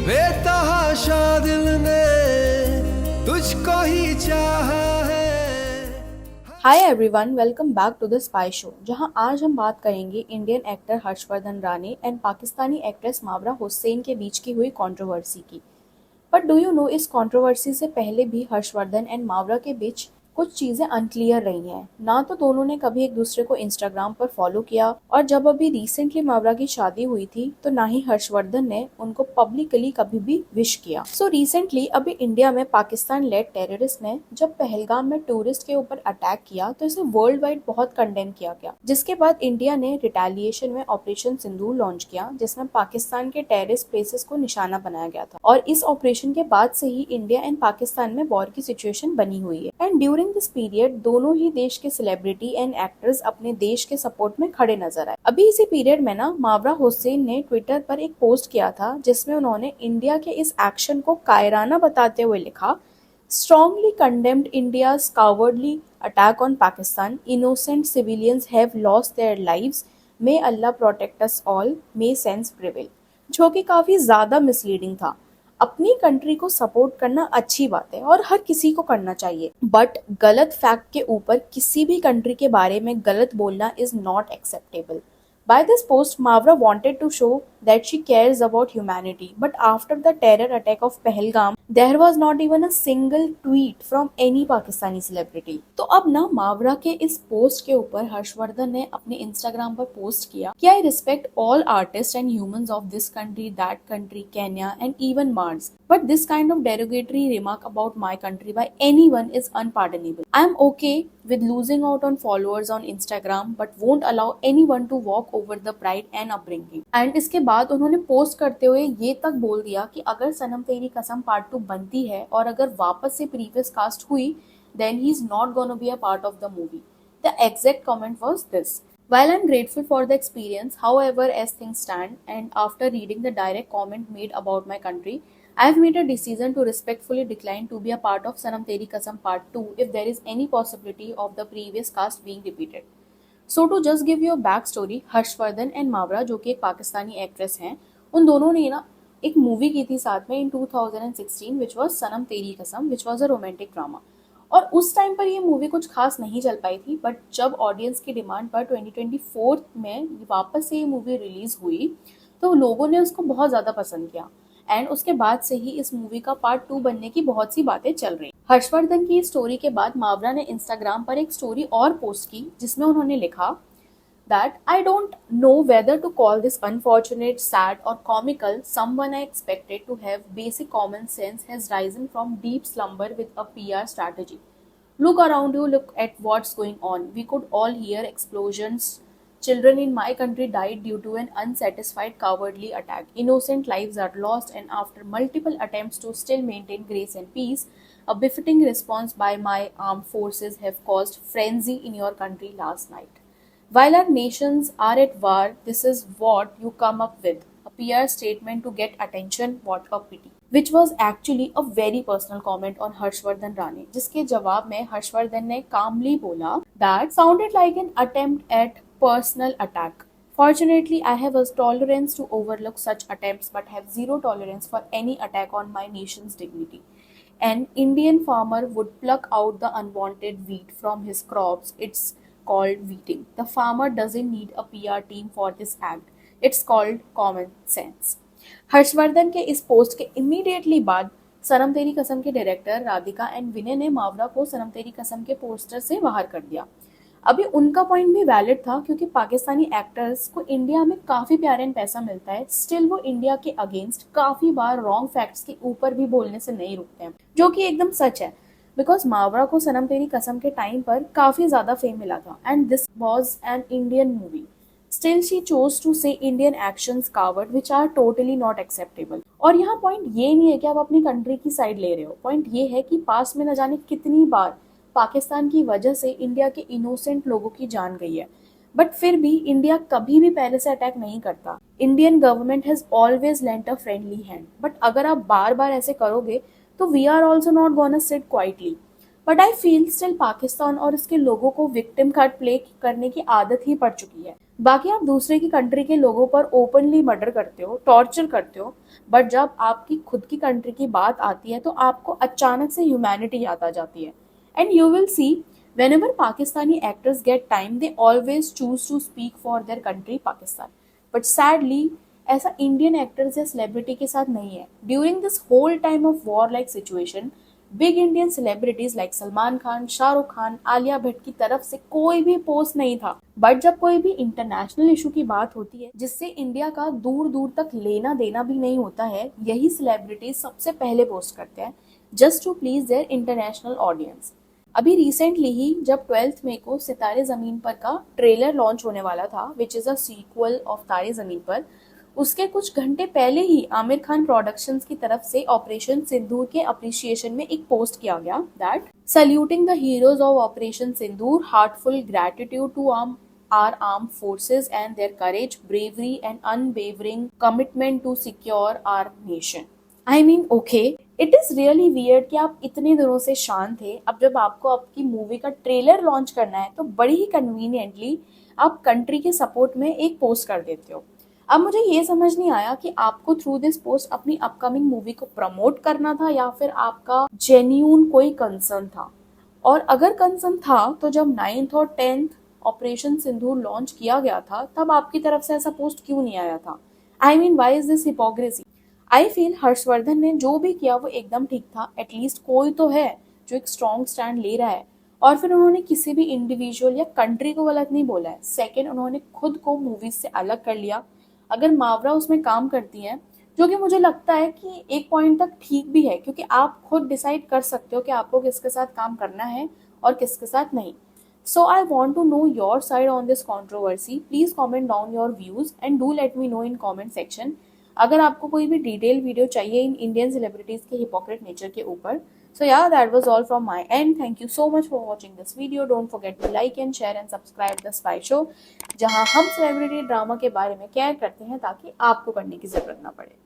बेतहाशा दिल ने तुझको ही चाहा है। Hi everyone, welcome back to the spy show, जहां आज हम बात करेंगे Indian actor Harshvardhan Rane and Pakistani actress Mawra Hussain के बीच की हुई कंट्रोवर्सी की। बट डू यू नो, इस कंट्रोवर्सी से पहले भी हर्षवर्धन एंड मावरा के बीच कुछ चीजें अनक्लियर रही हैं। ना तो दोनों ने कभी एक दूसरे को इंस्टाग्राम पर फॉलो किया, और जब अभी रिसेंटली मावरा की शादी हुई थी तो ना ही हर्षवर्धन ने उनको पब्लिकली कभी भी विश किया। सो रिसेंटली अभी इंडिया में पाकिस्तान लेड टेररिस्ट ने जब पहलगाम में टूरिस्ट के ऊपर अटैक किया तो इसे वर्ल्ड वाइड बहुत कंडेम किया गया, जिसके बाद इंडिया ने रिटेलिएशन में ऑपरेशन सिंदूर लॉन्च किया, जिसमें पाकिस्तान के टेररिस्ट प्लेसेस को निशाना बनाया गया था। और इस ऑपरेशन के बाद से ही इंडिया एंड पाकिस्तान में वॉर की सिचुएशन बनी हुई है। एंड ड्यूरिंग दिस पीरियड दोनों ही देश के सेलिब्रिटी एंड एक्टर्स अपने देश के सपोर्ट में खड़े नजर आए। अभी इसी पीरियड में ना मावरा हुसैन ने ट्विटर पर एक पोस्ट किया था, जिसमें उन्होंने इंडिया के इस एक्शन को कायराना बताते हुए लिखा, strongly condemned India's cowardly attack on Pakistan. Innocent civilians have lost their lives. May Allah protect us all. May sense prevail. जो कि काफी ज्यादा मिसलीडिंग था। अपनी कंट्री को सपोर्ट करना अच्छी बात है और हर किसी को करना चाहिए, बट गलत फैक्ट के ऊपर किसी भी कंट्री के बारे में गलत बोलना is not acceptable. By this post, Mavra wanted to show that she cares about humanity. But after the terror attack of Pahalgam, there was not even a single tweet from any Pakistani celebrity. तो अब ना मावरा के इस post के ऊपर हर्षवर्धन ने अपने Instagram पर पोस्ट किया कि I respect all artists and humans of this country, that country, Kenya and even Mars. But this kind of derogatory remark about my country by anyone is unpardonable. I am okay with losing out on followers on Instagram, but won't allow anyone to walk over the pride and upbringing. And इसके बाद उन्होंने post करते हुए ये तक बोल दिया कि अगर सनम तेरी कसम पार्ट 2 बनती है और अगर वापस से प्रीवियस कास्ट हुई, then he is not gonna be a part of the movie. The exact comment was this. While I'm grateful for the experience, however, as things stand, and after reading the direct comment made about my country, I've made a decision to respectfully decline to be a part of Sanam Teri Kasam Part 2 if there is any possibility of the previous cast being repeated. So to just give you a back story, Harshvardhan and Mawra जो कि एक Pakistani actress हैं, उन दोनों ने ना एक movie की थी साथ में इन 2016 विच वॉज सनम तेरी कसम, which was a romantic drama. और उस टाइम पर ये मूवी कुछ खास नहीं चल पाई थी, बट जब ऑडियंस की डिमांड पर 2024 में वापस से ये मूवी रिलीज हुई तो लोगों ने उसको बहुत ज़्यादा पसंद किया. एंड उसके बाद से ही इस मूवी का पार्ट 2 बनने की बहुत सी बातें चल रही. हर्षवर्धन की इस स्टोरी के बाद मावरा ने इंस्टाग्राम पर एक स्टोरी और पोस्ट की, जिसमें उन्होंने लिखा that I don't know whether to call this unfortunate, sad or comical. Someone I expected to have basic common sense has risen from deep slumber with a PR strategy. Look around you, look at what's going on. We could all hear explosions. Children in my country died due to an unsatisfied cowardly attack. Innocent lives are lost, and after multiple attempts to still maintain grace and peace, a befitting response by my armed forces have caused frenzy in your country last night. While our nations are at war, this is what you come up with. A PR statement to get attention, what a pity. Which was actually a very personal comment on Harshvardhan Rane. जिसके जवाब में हर्षवर्धन ने calmly बोला that sounded like an attempt at personal attack. Fortunately, I have a tolerance to overlook such attempts but have zero tolerance for any attack on my nation's dignity. An Indian farmer would pluck out the unwanted wheat from his crops. It's called weeding. The farmer doesn't need a PR team for this act. It's called common sense. Harshvardhan के इस post के immediately बाद सनम तेरी कसम के director Radhika and विनय ने मावरा को सनम तेरी कसम के पोस्टर से बाहर कर दिया. अभी उनका पॉइंट भी वैलिड था, क्योंकि पाकिस्तानी एक्टर्स को इंडिया में काफी प्यार एंड पैसा मिलता है, स्टिल वो इंडिया के अगेंस्ट काफी बार रॉन्ग फैक्ट्स के ऊपर भी बोलने से नहीं रुकते हैं, जो कि एकदम सच है. बिकॉज मावरा को सनम तेरी कसम के टाइम पर काफी ज्यादा फेम मिला था, and this was an Indian movie. Still she chose to say Indian actions coward which are totally not acceptable. और यहाँ पॉइंट ये नहीं है कि आप अपनी कंट्री की साइड ले रहे हो, पॉइंट ये है कि पास में न जाने कितनी बार पाकिस्तान की वजह से इंडिया के इनोसेंट लोगों की जान गई है, बट फिर भी इंडिया कभी भी पहले से अटैक नहीं करता. Indian government has always lent a friendly hand, but अगर आप बार बार ऐसे करोगे तो we are also not gonna sit quietly. But I feel still Pakistan और इसके लोगों को विक्टिम कार्ड प्ले करने की आदत ही पड़ चुकी है. बाकी आप दूसरे की कंट्री के लोगों पर ओपनली मर्डर करते हो, टॉर्चर करते हो, बट जब आपकी खुद की कंट्री की बात आती है तो आपको अचानक से ह्यूमैनिटी याद आ जाती है. And you will see, whenever Pakistani actors get time, they always choose to speak for their country, Pakistan. But sadly, ऐसा इंडियन एक्टर्स या सेलिब्रिटी के साथ नहीं है. During this whole time of war like situation, big Indian celebrities like Salman Khan, Shahrukh Khan, Alia Bhatt की तरफ से कोई भी पोस्ट नहीं था. बट जब कोई भी इंटरनेशनल इशू की बात होती है जिससे इंडिया का दूर दूर तक लेना देना भी नहीं होता है, यही सेलिब्रिटीज सबसे पहले पोस्ट करते हैं just to please their international audience. अभी रिसेंटली ही जब 12th मई को सितारे जमीन पर का ट्रेलर लॉन्च होने वाला था, which is a sequel of Taare Zameen पर, उसके कुछ घंटे पहले ही आमिर खान प्रोडक्शंस की तरफ से ऑपरेशन सिंदूर के अप्रिसिएशन में एक पोस्ट किया गया that saluting the heroes of operation Sindoor, heartful gratitude to our armed forces and their courage, bravery and unwavering commitment to secure our nation. I mean, okay, it is really weird कि आप इतने दिनों से शांत थे, अब जब आपको आपकी मूवी का ट्रेलर लॉन्च करना है तो बड़ी ही कन्वीनियंटली आप कंट्री के सपोर्ट में एक पोस्ट कर देते हो. अब मुझे ये समझ नहीं आया कि आपको थ्रू दिस पोस्ट अपनी अपकमिंग मूवी को प्रमोट करना था या फिर आपका जेन्यून कोई कंसर्न था. और अगर कंसर्न था तो जब 9th और 10th ऑपरेशन सिंदूर लॉन्च किया गया था तब आपकी तरफ से ऐसा पोस्ट क्यों नहीं आया था? I mean, why is this hypocrisy? I feel Harshvardhan ने जो भी किया वो एकदम ठीक था. एटलीस्ट कोई तो है जो एक स्ट्रॉन्ग स्टैंड ले रहा है. और फिर उन्होंने किसी भी इंडिविजुअल या कंट्री को गलत नहीं बोला है. सेकेंड, उन्होंने खुद को मूवीज से अलग कर लिया. अगर मावरा उसमें काम करती है, जो कि मुझे लगता है कि एक पॉइंट तक ठीक भी है, क्योंकि आप खुद डिसाइड कर सकते हो कि आपको किसके साथ काम करना है और किसके साथ नहीं. So I want to know your side on this controversy. Please comment down your views and do let me know in comment section. अगर आपको कोई भी डिटेल वीडियो चाहिए इन इंडियन सेलिब्रिटीज के हिपोक्रेट नेचर के ऊपर. So yeah, that was all from my end. Thank you so much for watching this video. Don't forget to like and share and subscribe the Spy Show, जहां हम celebrity drama के बारे में care करते हैं ताकि आपको करने की जरूरत ना पड़े.